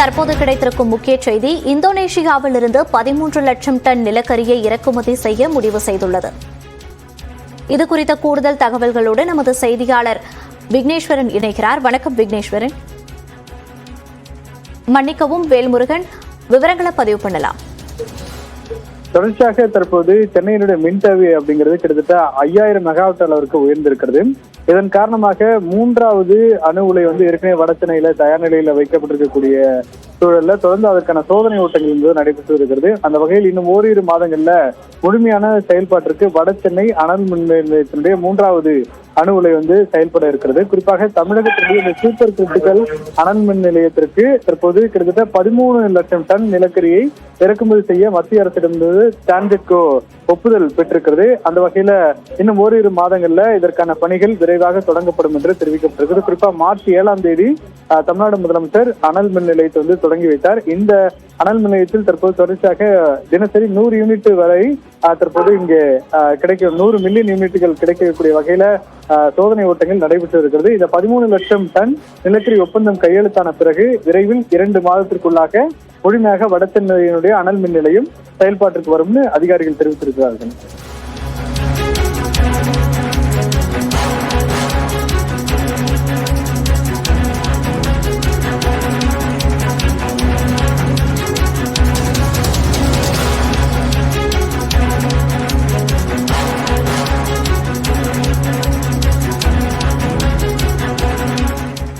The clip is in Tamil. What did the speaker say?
தற்போது கிடைத்திருக்கும் முக்கிய செய்தி, இந்தோனேஷியாவில் இருந்து 13 லட்சம் டன் நிலக்கரியை இறக்குமதி செய்ய முடிவு செய்துள்ளது. இது குறித்த கூடுதல் தகவல்களோடு நமது செய்தியாளர் விக்னேஸ்வரன் இணைகிறார். வணக்கம் விக்னேஸ்வரன். மன்னிக்கவும் வேல்முருகன், விவரங்களை பதிவு பண்ணலாம். தொடர்ச்சியாக தற்போது சென்னையினுடைய மின் தேவை அப்படிங்கிறது கிட்டத்தட்ட 5000 மெகாவாட் அளவிற்கு உயர்ந்திருக்கிறது. இதன் காரணமாக மூன்றாவது அணு உலை ஏற்கனவே வட சென்னையில தயார் நிலையில வைக்கப்பட்டிருக்கக்கூடிய சூழல்ல தொடர்ந்து அதற்கான சோதனை ஓட்டங்கள் என்பது நடைபெற்று இருக்கிறது. அந்த வகையில் இன்னும் ஓரிரு மாதங்கள்ல முழுமையான செயல்பாட்டிற்கு வட சென்னை அனல் மின் நிலையத்தினுடைய மூன்றாவது அணு உலை செயல்பட இருக்கிறது. குறிப்பாக தமிழகத்தினுடைய இந்த சூப்பர் கிரிட்டிக்கல் அனல் மின் நிலையத்திற்கு தற்போது கிட்டத்தட்ட 13 லட்சம் டன் நிலக்கரியை இறக்குமதி செய்ய மத்திய அரசிடமிருந்து டான்ஜெட்கோ ஒப்புதல் பெற்றிருக்கிறது. அந்த வகையில இன்னும் ஓரிரு மாதங்கள்ல இதற்கான பணிகள் விரைவாக தொடங்கப்படும் என்று தெரிவிக்கப்பட்டிருக்கிறது. குறிப்பா மார்ச் 7ஆம் தேதி தமிழ்நாடு முதலமைச்சர் அனல் மின் நிலையத்தை தொடங்கி வைத்தார். இந்த அனல் மின் நிலையத்தில் தற்போது தொடர்ச்சியாக தினசரி 100 யூனிட் வரை தற்போது இங்கே கிடைக்க 100 மில்லியன் யூனிட்டுகள் கிடைக்கக்கூடிய வகையில சோதனை ஓட்டங்கள் நடைபெற்று இருக்கிறது. இந்த 13 லட்சம் டன் நிலக்கரி ஒப்பந்தம் கையெழுத்தான பிறகு விரைவில் 2 மாதத்திற்குள்ளாக முழுமையாக வட சென்னையினுடைய அனல் மின் நிலையம் செயல்பாட்டிற்கு வரும்னு அதிகாரிகள் தெரிவித்திருக்கிறார்கள்.